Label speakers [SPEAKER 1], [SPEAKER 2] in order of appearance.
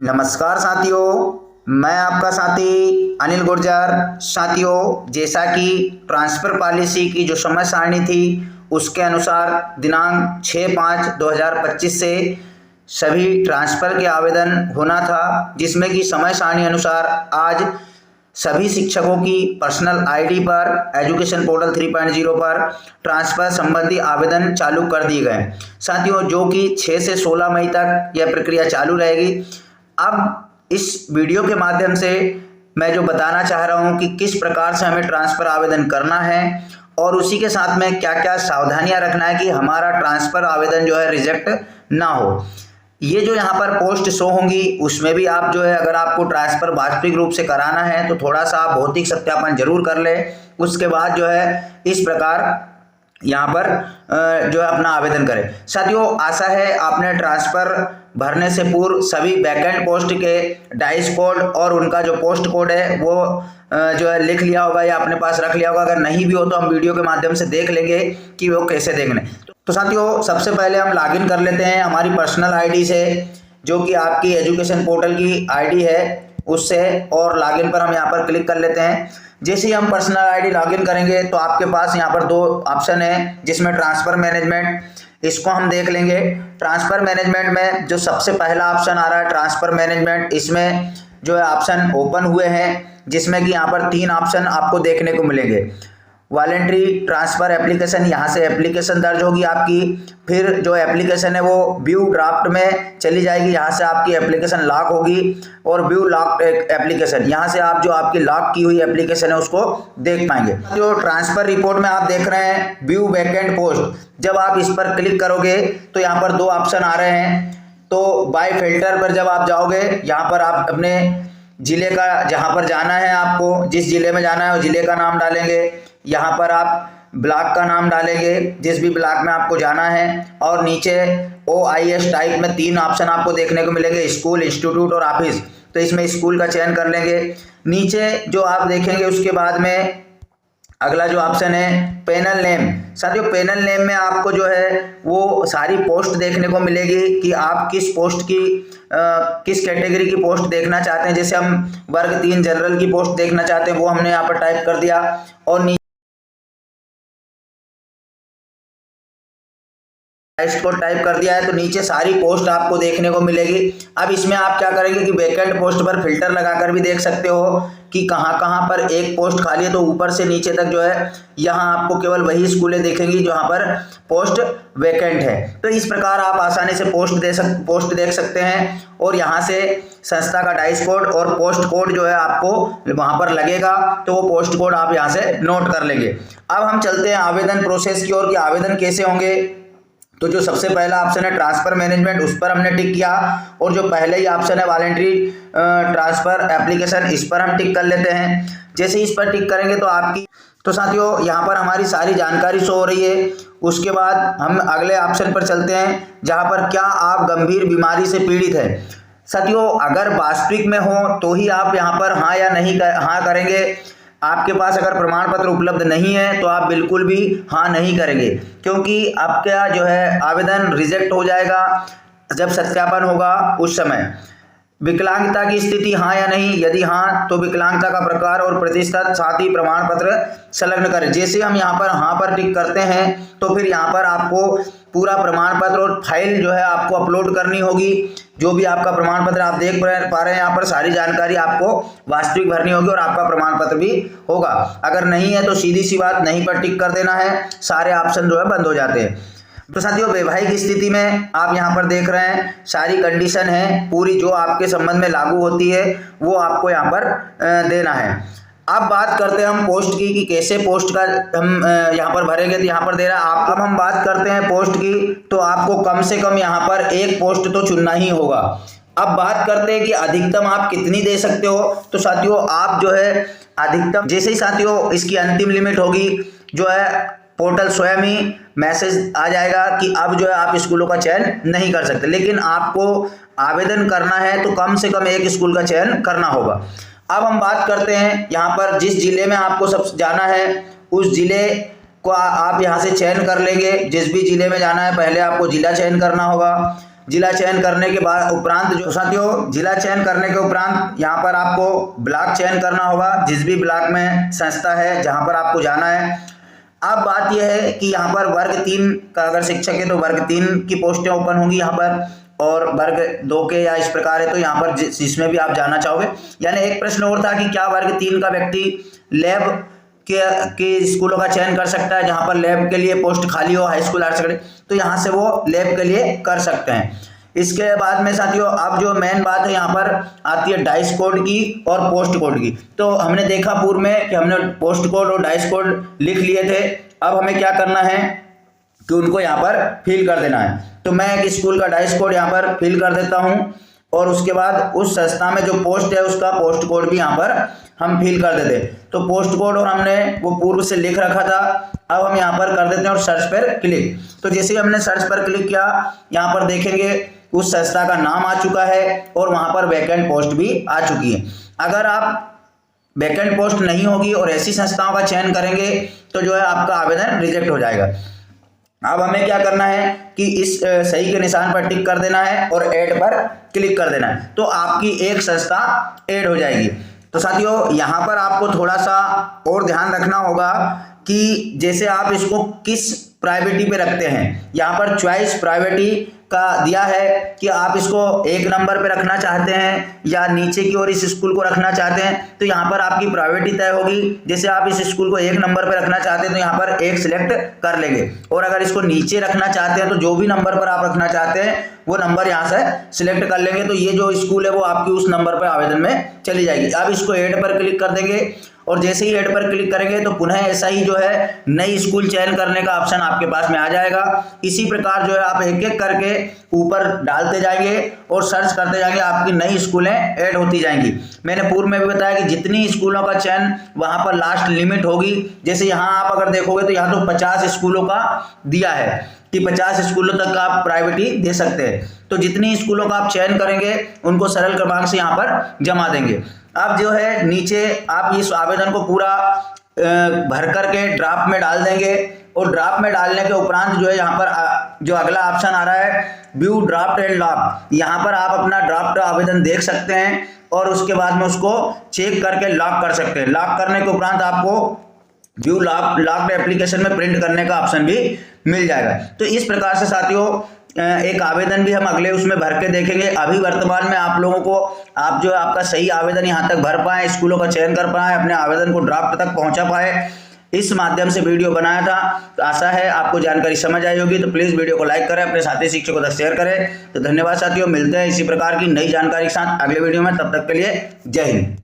[SPEAKER 1] नमस्कार साथियों, मैं आपका साथी अनिल गुर्जर। साथियों, जैसा कि ट्रांसफ़र पॉलिसी की जो समय सारणी थी उसके अनुसार दिनांक 6/5/2025 से सभी ट्रांसफ़र के आवेदन होना था, जिसमें कि समय सारणी अनुसार आज सभी शिक्षकों की पर्सनल आईडी पर एजुकेशन पोर्टल 3.0 पर ट्रांसफ़र संबंधी आवेदन चालू कर दिए गए। साथियों, जो कि 6 से 16 मई तक यह प्रक्रिया चालू रहेगी। अब इस वीडियो के माध्यम से मैं जो बताना चाह रहा हूं कि किस प्रकार से हमें ट्रांसफ़र आवेदन करना है और उसी के साथ में क्या क्या सावधानियां रखना है कि हमारा ट्रांसफ़र आवेदन जो है रिजेक्ट ना हो। ये जो यहाँ पर पोस्ट शो होंगी उसमें भी आप जो है, अगर आपको ट्रांसफ़र वास्तविक रूप से कराना है तो थोड़ा सा आप भौतिक सत्यापन जरूर कर ले। उसके बाद जो है इस प्रकार यहाँ पर जो है अपना आवेदन करें। साथियों, आशा है आपने ट्रांसफ़र भरने से पूर्व सभी वैकेंट पोस्ट के डाइस कोड और उनका जो पोस्ट कोड है वो जो है लिख लिया होगा या अपने पास रख लिया होगा। अगर नहीं भी हो तो हम वीडियो के माध्यम से देख लेंगे कि वो कैसे देखने। तो साथियों, सबसे पहले हम लॉगिन कर लेते हैं हमारी पर्सनल आईडी से, जो कि आपकी एजुकेशन पोर्टल की आईडी है उससे, और लॉगिन पर हम यहाँ पर क्लिक कर लेते हैं। जैसे ही हम पर्सनल आईडी लॉगिन करेंगे तो आपके पास यहाँ पर दो ऑप्शन है, जिसमें ट्रांसफ़र मैनेजमेंट, इसको हम देख लेंगे। ट्रांसफ़र मैनेजमेंट में जो सबसे पहला ऑप्शन आ रहा है ट्रांसफ़र मैनेजमेंट, इसमें जो है ऑप्शन ओपन हुए हैं, जिसमें कि यहाँ पर 3 ऑप्शन आपको देखने को मिलेंगे। वॉलंटरी ट्रांसफ़र एप्लीकेशन, यहाँ से एप्लीकेशन दर्ज होगी आपकी। फिर जो एप्लीकेशन है वो व्यू ड्राफ्ट में चली जाएगी, यहाँ से आपकी एप्लीकेशन लॉक होगी। और व्यू लॉक एप्लीकेशन, यहाँ से आप जो आपकी लॉक की हुई एप्लीकेशन है उसको देख पाएंगे। जो ट्रांसफ़र रिपोर्ट में आप देख रहे हैं व्यू वैकेंट पोस्ट, जब आप इस पर क्लिक करोगे तो यहाँ पर 2 ऑप्शन आ रहे हैं। तो बाय फिल्टर पर जब आप जाओगे, यहाँ पर आप अपने ज़िले का, जहाँ पर जाना है आपको, जिस ज़िले में जाना है वो ज़िले का नाम डालेंगे। यहाँ पर आप ब्लॉक का नाम डालेंगे, जिस भी ब्लॉक में आपको जाना है। और नीचे OIS टाइप में 3 ऑप्शन आपको देखने को मिलेंगे, स्कूल, इंस्टीट्यूट और ऑफिस। तो इसमें स्कूल का चयन कर लेंगे। नीचे जो आप देखेंगे उसके बाद में अगला जो ऑप्शन है पैनल नेम। साथियों, पैनल नेम में आपको जो है वो सारी पोस्ट देखने को मिलेगी कि आप किस पोस्ट की किस कैटेगरी की पोस्ट देखना चाहते हैं। जैसे हम वर्ग 3 जनरल की पोस्ट देखना चाहते हैं, वो हमने यहाँ पर टाइप कर दिया। और को टाइप कर दिया है तो नीचे सारी पोस्ट आपको देखने को मिलेगी। अब इसमें आप क्या करेंगे कि वैकेंट पोस्ट पर फिल्टर लगाकर भी देख सकते हो कि कहां कहां पर एक पोस्ट खाली है। तो ऊपर से नीचे तक जो है यहां आपको केवल वही स्कूलें दिखेंगी जहां पर पोस्ट वैकेंट है। तो इस प्रकार आप आसानी से पोस्ट देख सकते हैं। और यहां से संस्था का डाइस कोड और पोस्ट कोड जो है आपको वहां पर लगेगा, तो वो पोस्ट कोड आप यहां से नोट कर लेंगे। अब हम चलते हैं आवेदन प्रोसेस की ओर कि आवेदन कैसे होंगे। तो जो सबसे पहला ऑप्शन है ट्रांसफ़र मैनेजमेंट, उस पर हमने टिक किया। और जो पहले ही ऑप्शन है वॉलंटरी ट्रांसफ़र एप्लीकेशन, इस पर हम टिक कर लेते हैं। जैसे ही इस पर टिक करेंगे तो आपकी, तो साथियों यहाँ पर हमारी सारी जानकारी शो हो रही है। उसके बाद हम अगले ऑप्शन पर चलते हैं, जहाँ पर क्या आप गंभीर बीमारी से पीड़ित है। साथियों, अगर वास्तविक में हो तो ही आप यहाँ पर हाँ या नहीं हाँ करेंगे। आपके पास अगर प्रमाण पत्र उपलब्ध नहीं है तो आप बिल्कुल भी हाँ नहीं करेंगे, क्योंकि आपका जो है आवेदन रिजेक्ट हो जाएगा जब सत्यापन होगा उस समय। विकलांगता की स्थिति हाँ या नहीं, यदि हाँ तो विकलांगता का प्रकार और प्रतिशत, साथ ही प्रमाण पत्र संलग्न करें। जैसे हम यहाँ पर हाँ पर टिक करते हैं तो फिर यहाँ पर आपको पूरा प्रमाण पत्र और फाइल जो है आपको अपलोड करनी होगी। जो भी आपका प्रमाण पत्र आप देख पा रहे हैं, यहाँ पर सारी जानकारी आपको वास्तविक भरनी होगी और आपका प्रमाण पत्र भी होगा। अगर नहीं है तो सीधी सी बात, नहीं पर टिक कर देना है, सारे ऑप्शन जो है बंद हो जाते हैं। तो साथियों, वैवाहिक स्थिति में आप यहाँ पर देख रहे हैं सारी कंडीशन है पूरी जो आपके संबंध में लागू होती है वो आपको यहाँ पर देना है। अब बात करते हैं हम पोस्ट की कि कैसे पोस्ट का हम यहाँ पर भरेंगे। तो यहाँ पर दे रहा है अब हम बात करते हैं पोस्ट की, तो आपको कम से कम यहाँ पर एक पोस्ट तो चुनना ही होगा। अब बात करते हैं कि अधिकतम आप कितनी दे सकते हो। तो साथियों, आप जो है अधिकतम, जैसे ही साथियों इसकी अंतिम लिमिट होगी जो है पोर्टल स्वयं ही मैसेज आ जाएगा कि अब जो है आप स्कूलों का चयन नहीं कर सकते। लेकिन आपको आवेदन करना है तो कम से कम एक स्कूल का चयन करना होगा। अब हम बात करते हैं यहाँ पर जिस जिले में आपको सब जाना है उस जिले को आप यहाँ से चयन कर लेंगे। जिस भी जिले में जाना है पहले आपको जिला चयन करना होगा। जिला चयन करने के बाद उपरांत जो साथियों जिला चयन करने के उपरांत यहाँ पर आपको ब्लॉक चयन करना होगा, जिस भी ब्लॉक में संस्था है जहाँ पर आपको जाना है। अब बात यह है कि यहाँ पर वर्ग 3 का अगर शिक्षक है तो वर्ग 3 की पोस्टें ओपन होंगी यहाँ पर, और वर्ग 2 के या इस प्रकार है तो यहाँ पर जिसमें भी आप जाना चाहोगे। यानी एक प्रश्न और था कि क्या वर्ग 3 का व्यक्ति लैब के स्कूलों का चयन कर सकता है जहाँ पर लैब के लिए पोस्ट खाली हो, हाई स्कूल, हायर सेकेंडरी, तो यहाँ से वो लैब के लिए कर सकते हैं। इसके बाद में साथियों अब जो मेन बात है यहाँ पर आती है डाइस कोड की और पोस्ट कोड की। तो हमने देखा पूर्व में कि हमने पोस्ट कोड और डाइस कोड लिख लिए थे। अब हमें क्या करना है कि उनको यहाँ पर फिल कर देना है। तो मैं एक स्कूल का डाइस कोड यहाँ पर फिल कर देता हूँ और उसके बाद उस संस्था में जो पोस्ट है उसका पोस्ट कोड भी यहाँ पर हम फिल कर देते। तो पोस्ट कोड और हमने वो पूर्व से लिख रखा था, अब हम यहाँ पर कर देते हैं और सर्च पर क्लिक। तो जैसे ही हमने सर्च पर क्लिक किया यहाँ पर देखेंगे उस संस्था का नाम आ चुका है और वहाँ पर वैकेंट पोस्ट भी आ चुकी है। अगर आप वैकेंट पोस्ट नहीं होगी और ऐसी संस्थाओं का चयन करेंगे तो जो है आपका आवेदन रिजेक्ट हो जाएगा। अब हमें क्या करना है कि इस सही के निशान पर टिक कर देना है और ऐड पर क्लिक कर देना है, तो आपकी एक संस्था ऐड हो जाएगी। तो साथियों यहाँ पर आपको थोड़ा सा और ध्यान रखना होगा कि जैसे आप इसको किस प्रायोरिटी पे रखते हैं। यहाँ पर चॉइस प्रायोरिटी का दिया है कि आप इसको 1 नंबर पे रखना चाहते हैं या नीचे की ओर इस स्कूल को रखना चाहते हैं, तो यहाँ पर आपकी प्रायोरिटी तय होगी। जैसे आप इस स्कूल को 1 नंबर पे रखना चाहते हैं तो यहाँ पर 1 सिलेक्ट कर लेंगे, और अगर इसको नीचे रखना चाहते हैं तो जो भी नंबर पर आप रखना चाहते हैं वो नंबर यहाँ से सिलेक्ट कर लेंगे। तो ये जो स्कूल है वो आपकी उस नंबर पर आवेदन में चली जाएगी। अब इसको ऐड पर क्लिक कर देंगे और जैसे ही ऐड पर क्लिक करेंगे तो पुनः ऐसा ही जो है नई स्कूल चयन करने का ऑप्शन आपके पास में आ जाएगा। इसी प्रकार जो है आप एक एक करके ऊपर डालते जाएंगे और सर्च करते जाएंगे, आपकी नई स्कूलें ऐड होती जाएंगी। मैंने पूर्व में भी बताया कि जितनी स्कूलों का चयन वहां पर लास्ट लिमिट होगी। जैसे यहाँ आप अगर देखोगे तो यहाँ तो 50 स्कूलों का दिया है कि 50 स्कूलों तक का आप प्राइवेटी दे सकते हैं। तो जितनी स्कूलों का आप चयन करेंगे उनको सरल क्रमांक से यहाँ पर जमा देंगे। अब जो है नीचे आप इस आवेदन को पूरा भर करके ड्राफ्ट में डाल देंगे और ड्राफ्ट में डालने के उपरांत जो है यहाँ पर जो अगला ऑप्शन आ रहा है व्यू ड्राफ्ट एंड लॉक, यहाँ पर आप अपना ड्राफ्ट आवेदन देख सकते हैं और उसके बाद में उसको चेक करके लॉक कर सकते हैं। लॉक करने के उपरांत आपको व्यू लॉक्ड एप्लीकेशन में प्रिंट करने का ऑप्शन भी मिल जाएगा। तो इस प्रकार से साथियों एक आवेदन भी हम अगले उसमें भर के देखेंगे। अभी वर्तमान में आप लोगों को आप जो आपका सही आवेदन यहाँ तक भर पाए, स्कूलों का चयन कर पाए, अपने आवेदन को ड्राफ्ट तक पहुंचा पाए, इस माध्यम से वीडियो बनाया था। तो आशा है आपको जानकारी समझ आई होगी। तो प्लीज़ वीडियो को लाइक करें, अपने साथी शिक्षकों तक शेयर करें। तो धन्यवाद साथियों, मिलते हैं इसी प्रकार की नई जानकारी के साथ अगले वीडियो में। तब तक के लिए जय हिंद।